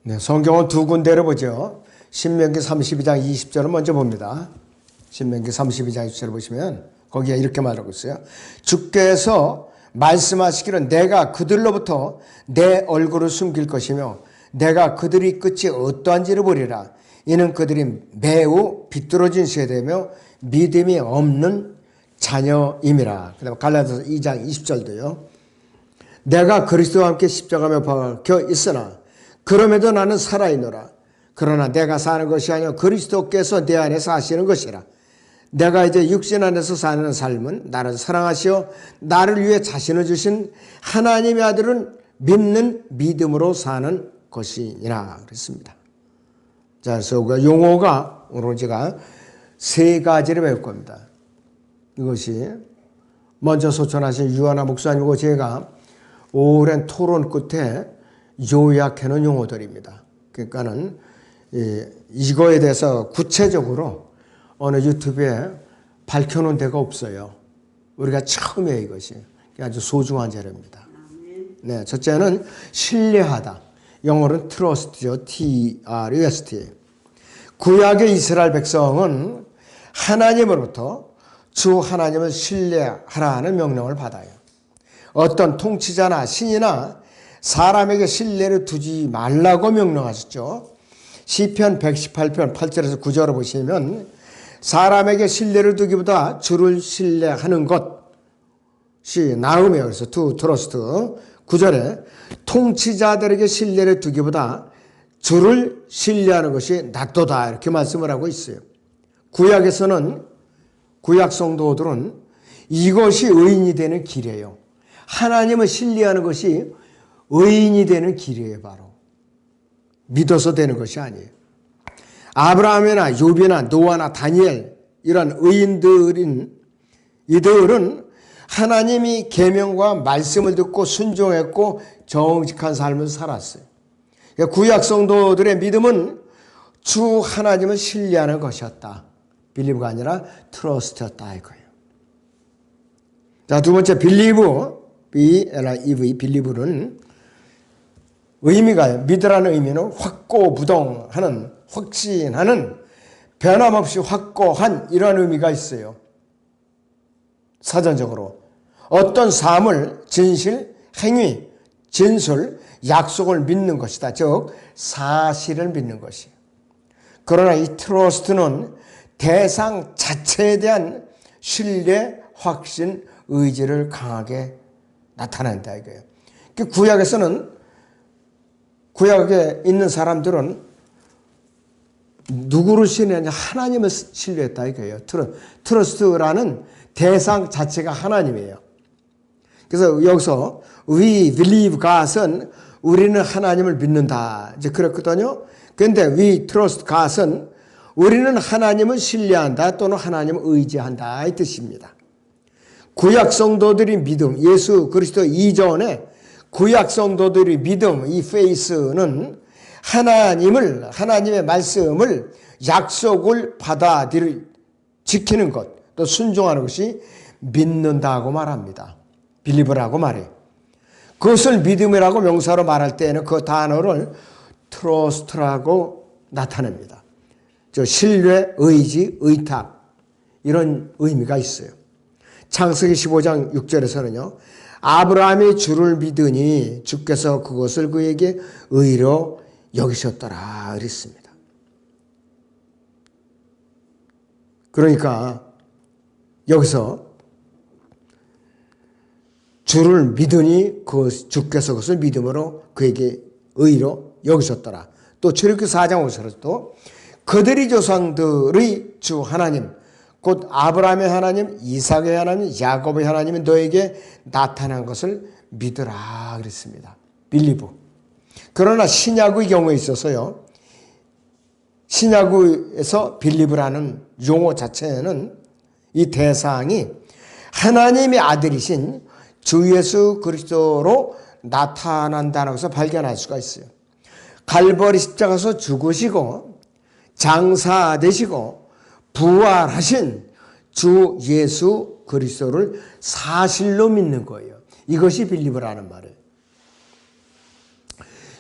네, 성경은 두 군데를 보죠. 신명기 32장 20절을 먼저 봅니다. 신명기 32장 20절을 보시면 거기에 이렇게 말하고 있어요. 주께서 말씀하시기를 내가 그들로부터 내 얼굴을 숨길 것이며 내가 그들이 끝이 어떠한지를 보리라. 이는 그들이 매우 비뚤어진 세대며 믿음이 없는 자녀임이라. 그 다음에 갈라디아서 2장 20절도요. 내가 그리스도와 함께 십자가에 박혀 있으나 그럼에도 나는 살아있노라. 그러나 내가 사는 것이 아니라 그리스도께서 내 안에 사시는 것이라. 내가 이제 육신 안에서 사는 삶은 나를 사랑하시어 나를 위해 자신을 주신 하나님의 아들을 믿는 믿음으로 사는 것이니라 그랬습니다. 자, 그래서 그 용어가 오늘 제가 세 가지를 배울 겁니다. 이것이 먼저 소천하신 유한나 목사님과 제가 오랜 토론 끝에 요약해놓은 용어들입니다. 그러니까는 이거에 대해서 구체적으로 어느 유튜브에 밝혀놓은 데가 없어요. 우리가 처음이에요, 이것이. 아주 소중한 자료입니다. 네, 첫째는 신뢰하다. 영어로는 trust죠. T-R-U-S-T. 구약의 이스라엘 백성은 하나님으로부터 주 하나님을 신뢰하라는 명령을 받아요. 어떤 통치자나 신이나 사람에게 신뢰를 두지 말라고 명령하셨죠. 시편 118편 8절에서 9절을 보시면 사람에게 신뢰를 두기보다 주를 신뢰하는 것이 나음이에요. 그래서 to trust 9절에 통치자들에게 신뢰를 두기보다 주를 신뢰하는 것이 낫도다 이렇게 말씀을 하고 있어요. 구약에서는 구약 성도들은 이것이 의인이 되는 길이에요. 하나님을 신뢰하는 것이 의인이 되는 길이에요. 바로 믿어서 되는 것이 아니에요. 아브라함이나 욥이나 노아나 다니엘 이런 의인들인 이들은 하나님이 계명과 말씀을 듣고 순종했고 정직한 삶을 살았어요. 구약 성도들의 믿음은 주 하나님을 신뢰하는 것이었다. 빌리브가 아니라 트러스트였다 이거예요. 자, 두 번째 빌리브 B-L-I-E-V 빌리브는 의미가 믿으라는 의미는 확고부동하는 확신하는 변함없이 확고한 이런 의미가 있어요. 사전적으로 어떤 사물, 진실, 행위, 진술, 약속을 믿는 것이다. 즉 사실을 믿는 것이에요. 그러나 이 트러스트는 대상 자체에 대한 신뢰, 확신, 의지를 강하게 나타낸다 이거예요. 구약에 있는 사람들은 누구를 신뢰하냐? 하나님을 신뢰했다 이거예요. 트러스트라는 대상 자체가 하나님이에요. 그래서 여기서 we believe God은 우리는 하나님을 믿는다 이제 그랬거든요. 그런데 we trust God은 우리는 하나님을 신뢰한다 또는 하나님을 의지한다 이 뜻입니다. 구약 성도들의 믿음, 예수 그리스도 이전에 구약 성도들의 믿음, 이 faith는 하나님의 말씀을 약속을 지키는 것, 또 순종하는 것이 믿는다고 말합니다. 빌리브라고 말해요. 그것을 믿음이라고 명사로 말할 때는 그 단어를 트러스트라고 나타냅니다. 신뢰, 의지, 의탁 이런 의미가 있어요. 창세기 15장 6절에서는요. 아브라함이 주를 믿으니 주께서 그것을 그에게 의로 여기셨더라 그랬습니다. 그러니까 여기서 주를 믿으니 주께서 그것을 믿음으로 그에게 의로 여기셨더라. 또 출애굽기 4장 5절에서도 그들이 조상들의 주 하나님 곧 아브라함의 하나님, 이삭의 하나님, 야곱의 하나님이 너에게 나타난 것을 믿으라 그랬습니다. 빌리브. 그러나 신약의 경우에 있어서요. 신약에서 빌리브라는 용어 자체는 이 대상이 하나님의 아들이신 주 예수 그리스도로 나타난다는 것을 발견할 수가 있어요. 갈보리 십자가에서 죽으시고 장사되시고 부활하신 주 예수 그리스도를 사실로 믿는 거예요. 이것이 빌리브라는 말이에요.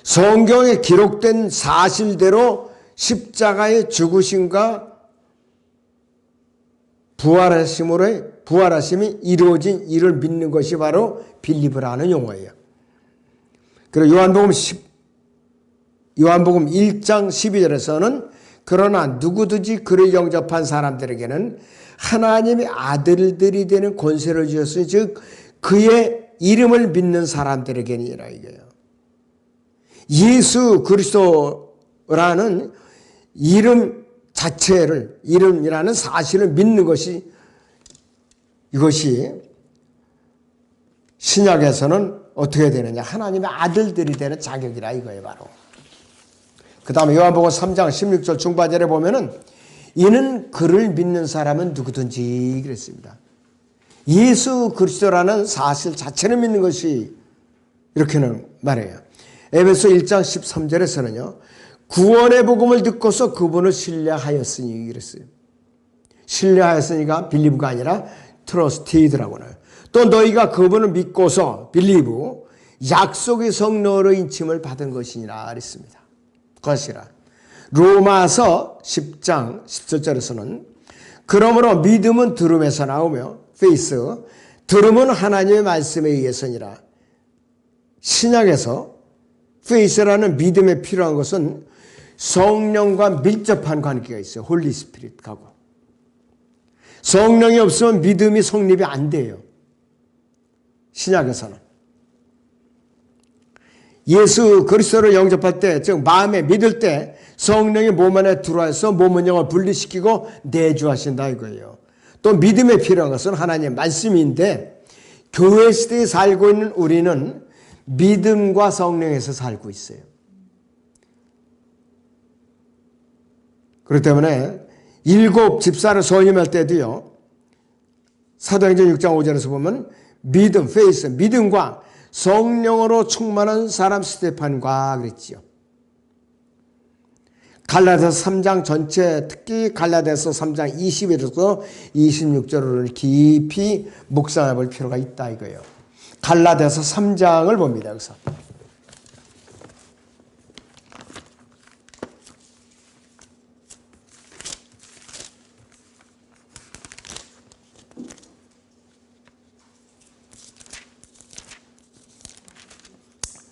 성경에 기록된 사실대로 십자가의 죽으심과 부활하심이 이루어진 일을 믿는 것이 바로 빌리브라는 용어예요. 그리고 요한복음 1장 12절에서는 그러나 누구든지 그를 영접한 사람들에게는 하나님의 아들들이 되는 권세를 주셨으니 즉 그의 이름을 믿는 사람들에게니라 이거예요. 예수 그리스도라는 이름 자체를, 이름이라는 사실을 믿는 것이, 이것이 신약에서는 어떻게 되느냐, 하나님의 아들들이 되는 자격이라 이거예요. 바로 그 다음에 요한복음 3장 16절 중반절에 보면은 이는 그를 믿는 사람은 누구든지 그랬습니다. 예수 그리스도라는 사실 자체를 믿는 것이 이렇게는 말해요. 에베소 1장 13절에서는요. 구원의 복음을 듣고서 그분을 신뢰하였으니 그랬어요. 신뢰하였으니가 빌리브가 아니라 트러스티드라고 해요. 또 너희가 그분을 믿고서 빌리브 약속의 성령으로 인침을 받은 것이니라 그랬습니다. 것이라. 로마서 10장 17절에서는 그러므로 믿음은 들음에서 나오며 페이스 들음은 하나님의 말씀에 의해서니라. 신약에서 페이스라는 믿음에 필요한 것은 성령과 밀접한 관계가 있어요. 홀리 스피릿하고. 성령이 없으면 믿음이 성립이 안 돼요. 신약에서는. 예수 그리스도를 영접할 때, 즉 마음에 믿을 때 성령이 몸 안에 들어와서 몸은 영을 분리시키고 내주하신다 이거예요. 또 믿음에 필요한 것은 하나님의 말씀인데 교회 시대에 살고 있는 우리는 믿음과 성령에서 살고 있어요. 그렇기 때문에 7 집사를 선임할 때도요. 사도행전 6장 5절에서 보면 믿음, 페이스, 믿음과 성령으로 충만한 사람 스테판과 그랬지요. 갈라디아서 3장 전체, 특히 갈라디아서 3장 21에서 26절을 깊이 묵상해 볼 필요가 있다 이거예요. 갈라디아서 3장을 봅니다. 여기서.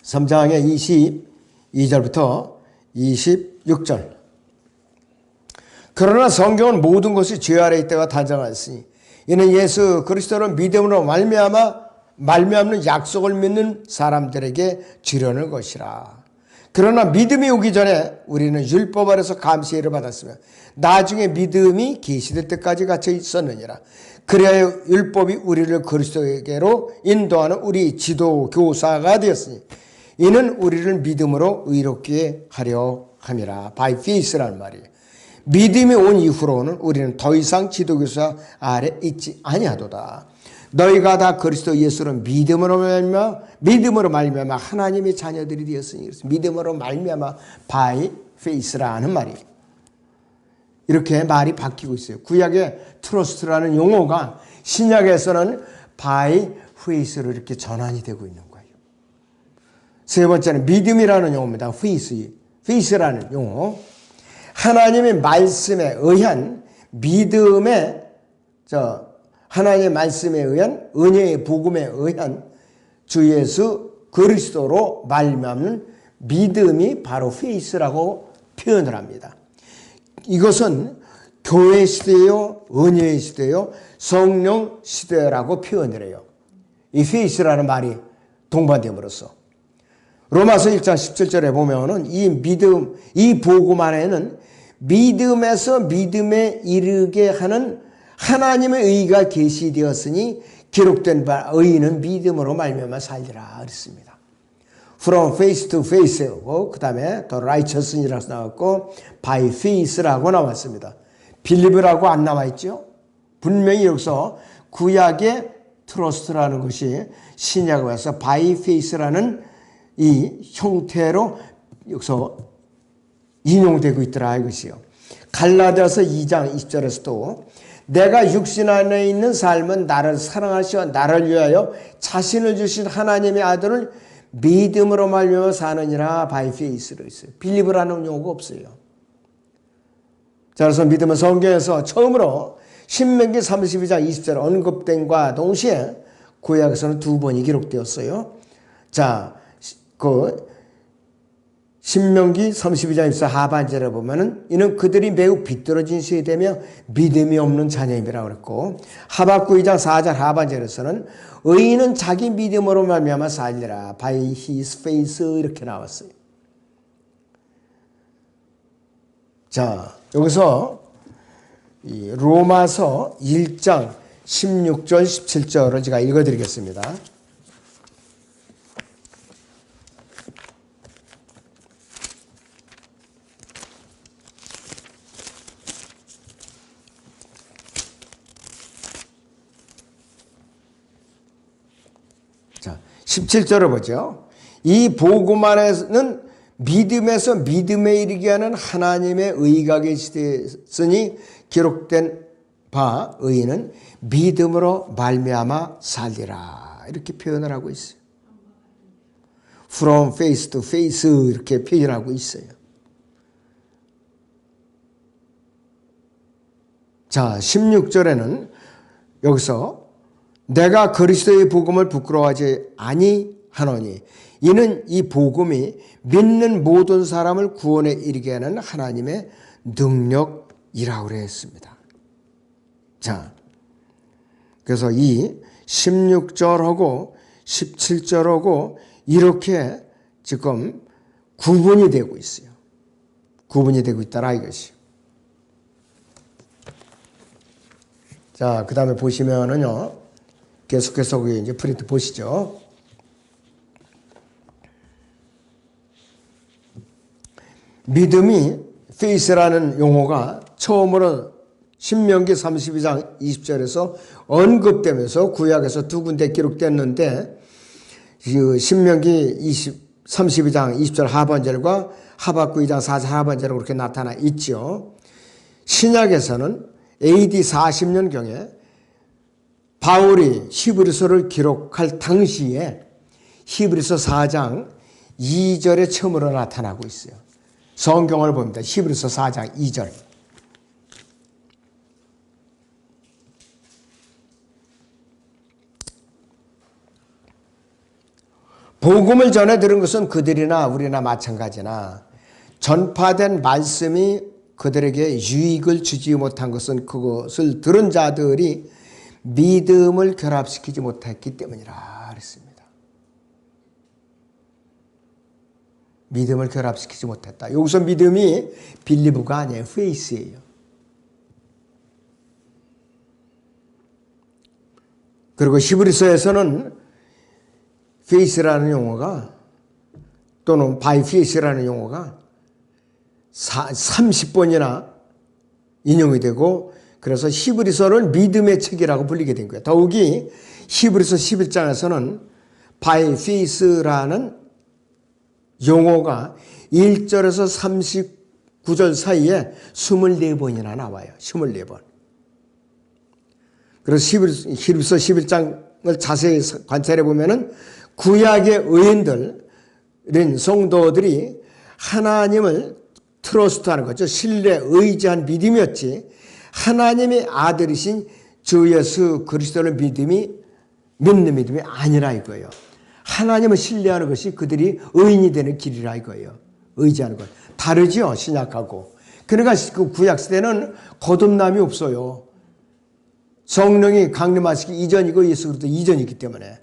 (3장의) 22절부터 26절. 그러나 성경은 모든 것이 죄 아래 있다가 단정하였으니 이는 예수 그리스도를 믿음으로 말미암는 약속을 믿는 사람들에게 주려는 것이라. 그러나 믿음이 오기 전에 우리는 율법 아래서 감시를 받았으며 나중에 믿음이 계시될 때까지 갇혀 있었느니라. 그래야 율법이 우리를 그리스도에게로 인도하는 우리 지도 교사가 되었으니 이는 우리를 믿음으로 의롭게 하려 함이라. by faith라는 말이에요. 믿음이 온 이후로는 우리는 더 이상 지도교사 아래 있지 아니하도다. 너희가 다 그리스도 예수를 믿음으로 말미암아 하나님의 자녀들이 되었으니 믿음으로 말미암아 by faith라는 말이에요. 이렇게 말이 바뀌고 있어요. 구약의 트러스트라는 용어가 신약에서는 by faith로 이렇게 전환이 되고 있는 거예요. 세 번째는 믿음이라는 용어입니다. faith라는 용어. 하나님의 말씀에 의한 믿음의 하나님의 말씀에 의한 은혜의 복음에 의한 주 예수 그리스도로 말미암는 믿음이 바로 faith라고 표현을 합니다. 이것은 교회 시대요, 은혜의 시대요, 성령 시대라고 표현을 해요. 이 faith라는 말이 동반됨으로써. 로마서 1장 17절에 보면은 이 믿음, 이 복음 안에는 믿음에서 믿음에 이르게 하는 하나님의 의가 계시되었으니 기록된 바 의인은 믿음으로 말미암아 살리라 그랬습니다. From faith to faith고 그 다음에 더 righteous이라고 나왔고 by faith라고 나왔습니다. believe라고 안 나와 있죠. 분명히 여기서 구약의 trust라는 것이 신약에 와서 by faith라는 이 형태로 여기서 인용되고 있더라 이것이요. 갈라디아서 2장 20절에서도 내가 육신 안에 있는 삶은 나를 사랑하시어 나를 위하여 자신을 주신 하나님의 아들을 믿음으로 말미암아 사느니라 by faith로 있어요. believe라는 용어가 없어요. 자, 그래서 믿음은 성경에서 처음으로 신명기 32장 20절 언급된과 동시에 구약에서는 2번이 기록되었어요. 자, 신명기 32장 24 하반절에 보면은 이는 그들이 매우 비뚤어진 세대며 믿음이 없는 자녀임이라고 그랬고, 하박국 2장 4절 하반절에서는 의인은 자기 믿음으로 말미암아 살리라 by his faith 이렇게 나왔어요. 자, 여기서 이 로마서 1장 16절 17절을 제가 읽어드리겠습니다. 자, 17절을 보죠. 이 복음 안에는 믿음에서 믿음에 이르게 하는 하나님의 의가 계시되었으니 기록된 바 의인은 믿음으로 말미암아 살리라 이렇게 표현을 하고 있어요. From face to face 이렇게 표현하고 있어요. 자, 16절에는 여기서 내가 그리스도의 복음을 부끄러워하지 아니하노니 이는 이 복음이 믿는 모든 사람을 구원에 이르게 하는 하나님의 능력이라고 그랬습니다. 자, 그래서 이 16절하고 17절하고 이렇게 지금 구분이 되고 있어요. 구분이 되고 있다라 이것이. 자, 그 다음에 보시면은요, 계속해서 이제 프린트 보시죠. 믿음이 faith라는 용어가 처음으로 신명기 32장 20절에서 언급되면서 구약에서 2군데 기록됐는데 신명기 32장 20절 하반절과 하박국 2장 4절 하반절로 그렇게 나타나 있죠. 신약에서는 AD 40년경에 바울이 히브리서를 기록할 당시에 히브리서 4장 2절에 처음으로 나타나고 있어요. 성경을 봅니다. 히브리서 4장 2절. 복음을 전해 들은 것은 그들이나 우리나 마찬가지나 전파된 말씀이 그들에게 유익을 주지 못한 것은 그것을 들은 자들이 믿음을 결합시키지 못했기 때문이라 그랬습니다. 믿음을 결합시키지 못했다. 여기서 믿음이 빌리브가 아니에요. 페이스예요. 그리고 히브리서에서는 페이스라는 용어가 또는 바이 페이스라는 용어가 30번이나 인용이 되고 그래서 히브리서를 믿음의 책이라고 불리게 된 거예요. 더욱이 히브리서 11장에서는 바이 페이스라는 용어가 1절에서 39절 사이에 24번이나 나와요. 24번. 그래서 히브리서 11장을 자세히 관찰해 보면은 구약의 의인들인 성도들이 하나님을 트러스트하는 거죠. 신뢰, 의지한 믿음이었지. 하나님의 아들이신 주 예수 그리스도를 믿는 믿음이 아니라 이거예요. 하나님을 신뢰하는 것이 그들이 의인이 되는 길이라 이거예요. 의지하는 것. 다르죠, 신약하고. 그러니까 그 구약 시대는 거듭남이 없어요. 성령이 강림하시기 이전이고 예수 그리스도 이전이기 때문에.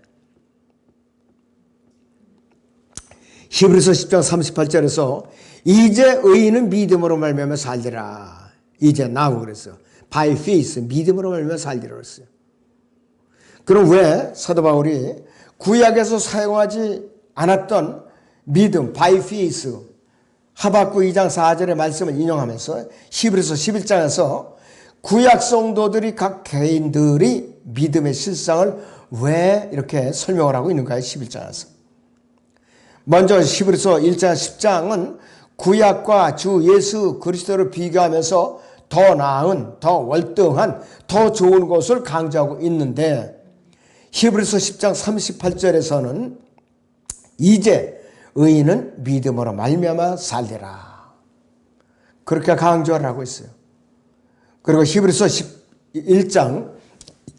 히브리서 10장 38절에서 이제 의인은 믿음으로 말미암아 살리라. 이제 나오고 그랬어. by faith, 믿음으로 말미암아 살리라 그랬어요. 그럼 왜 사도 바울이 구약에서 사용하지 않았던 믿음, by faith, 하박국 2장 4절의 말씀을 인용하면서 히브리서 11장에서 구약 성도들이 각 개인들이 믿음의 실상을 왜 이렇게 설명을 하고 있는가요? 11장에서. 먼저 히브리서 1장 10장은 구약과 주 예수 그리스도를 비교하면서 더 나은, 더 월등한, 더 좋은 것을 강조하고 있는데 히브리서 10장 38절에서는 이제 의인은 믿음으로 말미암아 살리라. 그렇게 강조를 하고 있어요. 그리고 히브리서 11장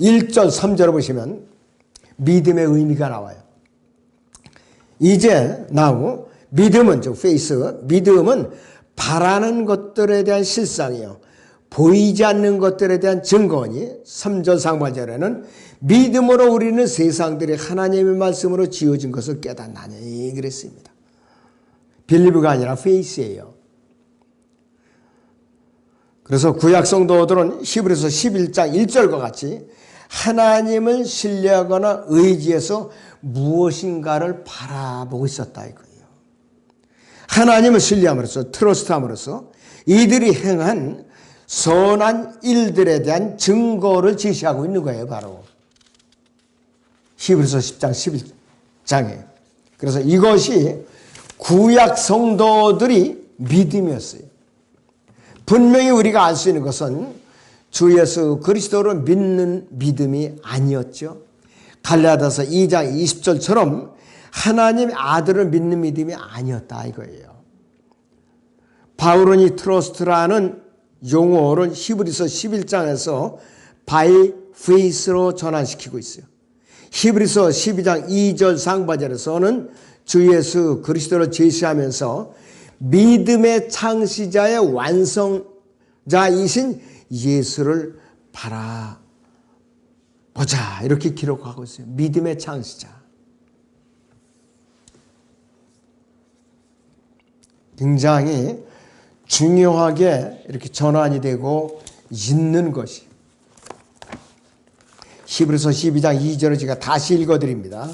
1절 3절을 보시면 믿음의 의미가 나와요. 이제 now 믿음은 즉 faith, 믿음은 바라는 것들에 대한 실상이요 보이지 않는 것들에 대한 증거니 3절 상반절에는 믿음으로 우리는 세상들이 하나님의 말씀으로 지어진 것을 깨닫나니 그랬습니다. 빌리브가 아니라 faith예요. 그래서 구약 성도들은 히브리서 11장 1절과 같이 하나님을 신뢰하거나 의지해서 무엇인가를 바라보고 있었다 이거예요. 하나님을 신뢰함으로써 트러스트함으로써 이들이 행한 선한 일들에 대한 증거를 제시하고 있는 거예요. 바로 히브리서 10장 11장에. 그래서 이것이 구약 성도들이 믿음이었어요. 분명히 우리가 알 수 있는 것은 주 예수 그리스도를 믿는 믿음이 아니었죠. 갈라디아서 2장 20절처럼 하나님의 아들을 믿는 믿음이 아니었다 이거예요. 바울은 이 트러스트라는 용어를 히브리서 11장에서 by faith로 전환시키고 있어요. 히브리서 12장 2절 상반절에서는 주 예수 그리스도를 제시하면서 믿음의 창시자의 완성자이신 예수를 바라보자 이렇게 기록하고 있어요. 믿음의 창시자. 굉장히 중요하게 이렇게 전환이 되고 있는 것이 히브리서 12장 2절을 제가 다시 읽어드립니다.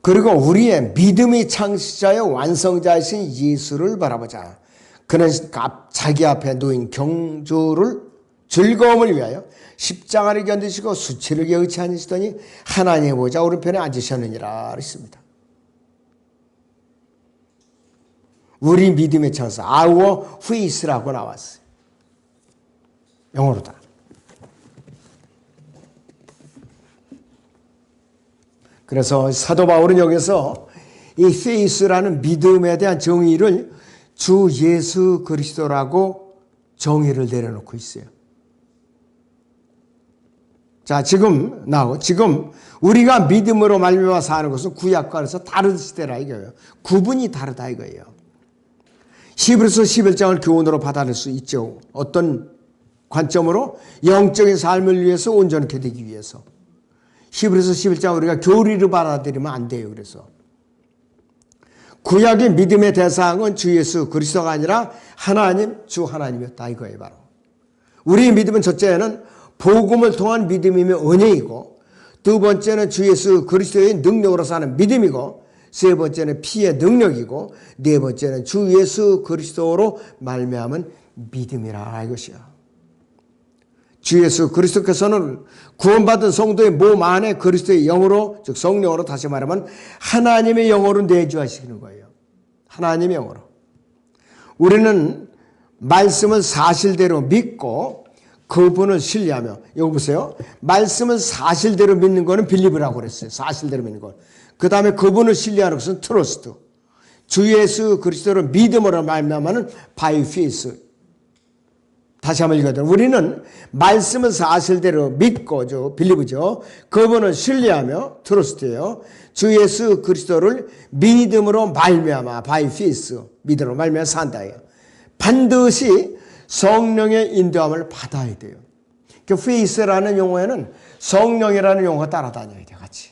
그리고 우리의 믿음의 창시자여 완성자이신 예수를 바라보자. 그는 자기 앞에 놓인 경주를 즐거움을 위하여 십자가를 견디시고 수치를 여의치 않으시더니 하나님의 보좌 오른편에 앉으셨느니라 그랬습니다. 우리 믿음의 창시자 our faith라고 나왔어요. 영어로다. 그래서 사도 바울은 여기서 이 faith라는 믿음에 대한 정의를 주 예수 그리스도라고 정의를 내려놓고 있어요. 자, 지금 우리가 믿음으로 말미암아 사는 것은 구약과에서 다른 시대라 이거예요. 구분이 다르다 이거예요. 히브리서 11장을 교훈으로 받아들일 수 있죠. 어떤 관점으로? 영적인 삶을 위해서 온전하게 되기 위해서. 히브리서 11장 우리가 교리로 받아들이면 안 돼요. 그래서 구약의 믿음의 대상은 주 예수 그리스도가 아니라 하나님, 주 하나님이었다 이거예요. 바로 우리의 믿음은 첫째는 복음을 통한 믿음이며 은혜이고, 두 번째는 주 예수 그리스도의 능력으로 사는 믿음이고, 세 번째는 피의 능력이고, 네 번째는 주 예수 그리스도로 말미암은 믿음이라 이것이야. 주 예수 그리스도께서는 구원받은 성도의 몸 안에 그리스도의 영으로, 즉 성령으로, 다시 말하면 하나님의 영으로 내주하시는 거예요. 하나님의 영으로. 우리는 말씀을 사실대로 믿고 그분을 신뢰하며, 여기 보세요. 말씀을 사실대로 믿는 거는 빌리브라고 그랬어요. 사실대로 믿는 것. 그 다음에 그분을 신뢰하는 것은 트러스트. 주 예수 그리스도를 믿음으로 말미암아는 by faith. 다시 한번 읽어드리면 우리는 말씀을 사실대로 믿고, 빌리브죠. 그분을 신뢰하며, 트러스트예요. 주 예수 그리스도를 믿음으로 말미암아, by faith, 믿음으로 말미암아 산다예요. 반드시 성령의 인도함을 받아야 돼요. 그 faith라는 용어에는 성령이라는 용어가 따라다녀야 돼요, 같이.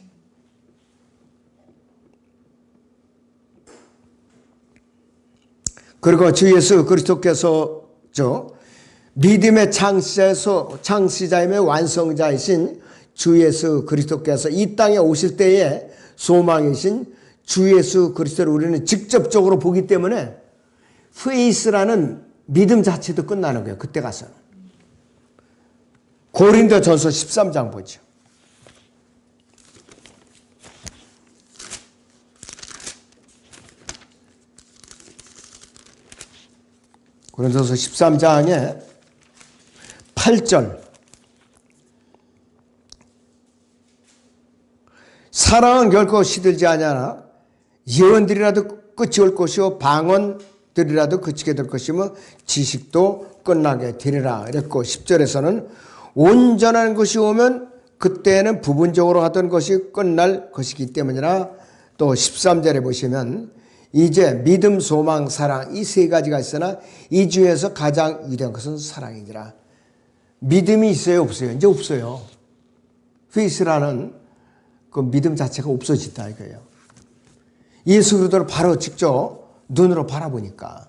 그리고 주 예수 그리스도께서 믿음의 창시자이며 완성자이신 주 예수 그리스도께서 이 땅에 오실 때에 소망이신 주 예수 그리스도를 우리는 직접적으로 보기 때문에 faith라는 믿음 자체도 끝나는 거예요. 그때 가서. 고린도전서 13장 보죠. 고린도서 13장에 8절. 사랑은 결코 시들지 아니하나 예언들이라도 끝이 올 것이요 방언들이라도 그치게 될 것이며 지식도 끝나게 되리라 이랬고 10절에서는 온전한 것이 오면 그때는 부분적으로 하던 것이 끝날 것이기 때문이라. 또 13절에 보시면 이제 믿음, 소망, 사랑 이 세 가지가 있으나 이 중에서 가장 위대한 것은 사랑이니라. 믿음이 있어요, 없어요? 이제 없어요. 페이스라는 그 믿음 자체가 없어진다 이거예요. 예수 그리스도를 바로 직접 눈으로 바라보니까.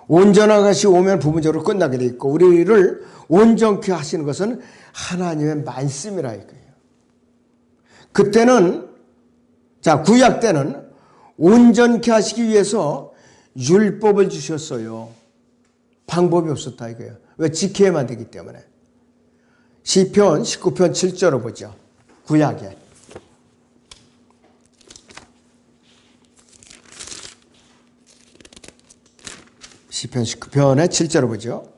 온전한 것이 오면 부분적으로 끝나게 돼 있고 우리를 온전케 하시는 것은 하나님의 말씀이라 이거예요. 그때는 구약 때는 온전케 하시기 위해서 율법을 주셨어요. 방법이 없었다 이거예요. 왜? 지켜야만 되기 때문에. 시편 19편 7절을 보죠. 구약에. 시편 19편의 7절을 보죠.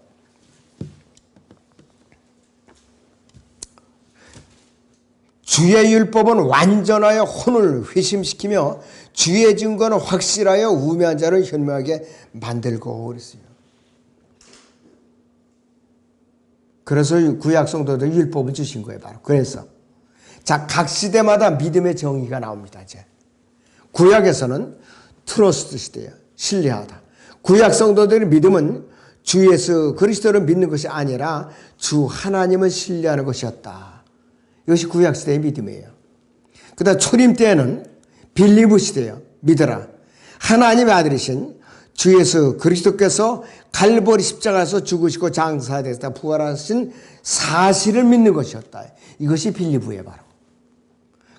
주의 율법은 완전하여 혼을 회심시키며 주의 증거는 확실하여 우매한 자를 현명하게 만들고 그랬어요. 그래서 구약 성도들 율법을 주신 거예요. 바로 그래서 각 시대마다 믿음의 정의가 나옵니다. 이제 구약에서는 트러스트 시대예요. 신뢰하다. 구약 성도들의 믿음은 주 예수 그리스도를 믿는 것이 아니라 주 하나님을 신뢰하는 것이었다. 이것이 구약 시대의 믿음이에요. 그다음 초림 때에는 빌리브 시대예요. 믿어라. 하나님의 아들이신 주 예수 그리스도께서 갈보리 십자가에서 죽으시고 장사되셨다 부활하신 사실을 믿는 것이었다. 이것이 빌리브예요. 바로.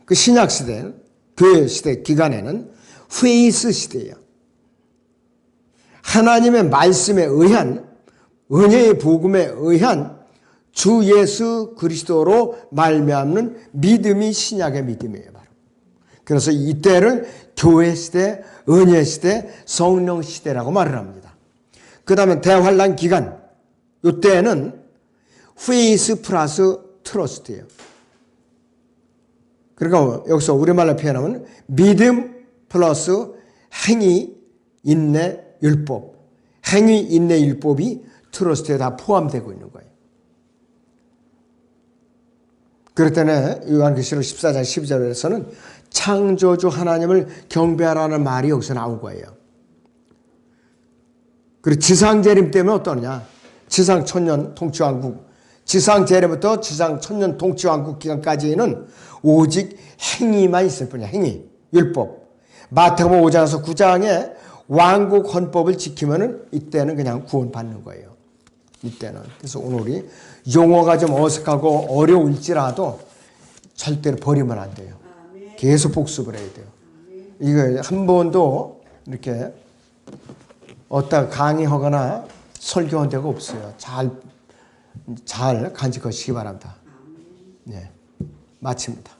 그 신약 시대, 교회 시대 기간에는 페이스 시대예요. 하나님의 말씀에 의한 은혜의 복음에 의한 주 예수 그리스도로 말미암는 믿음이 신약의 믿음이에요. 바로. 그래서 이때를 교회 시대, 은혜 시대, 성령 시대라고 말을 합니다. 그 다음에 대환란 기간, 이때는 페이스 플러스 트러스트예요. 그러니까 여기서 우리말로 표현하면 믿음 플러스 행위, 인내, 율법. 행위, 인내, 율법이 트러스트에 다 포함되고 있는 거예요. 그럴 때는 요한계시록 14장 12절에서는 창조주 하나님을 경배하라는 말이 여기서 나온 거예요. 그리고 지상재림 때문에 어떠느냐? 지상 천년 통치왕국, 지상재림부터 지상 천년 통치왕국 기간까지는 오직 행위만 있을 뿐이야. 행위, 율법. 마태복음 5장에서 9장에 왕국 헌법을 지키면은 이때는 그냥 구원받는 거예요. 이때는. 그래서 오늘 우리 용어가 좀 어색하고 어려울지라도 절대로 버리면 안 돼요. 계속 복습을 해야 돼요. 이거 한 번도 이렇게 어디다 강의하거나 설교한 데가 없어요. 잘 간직하시기 바랍니다. 네, 마칩니다.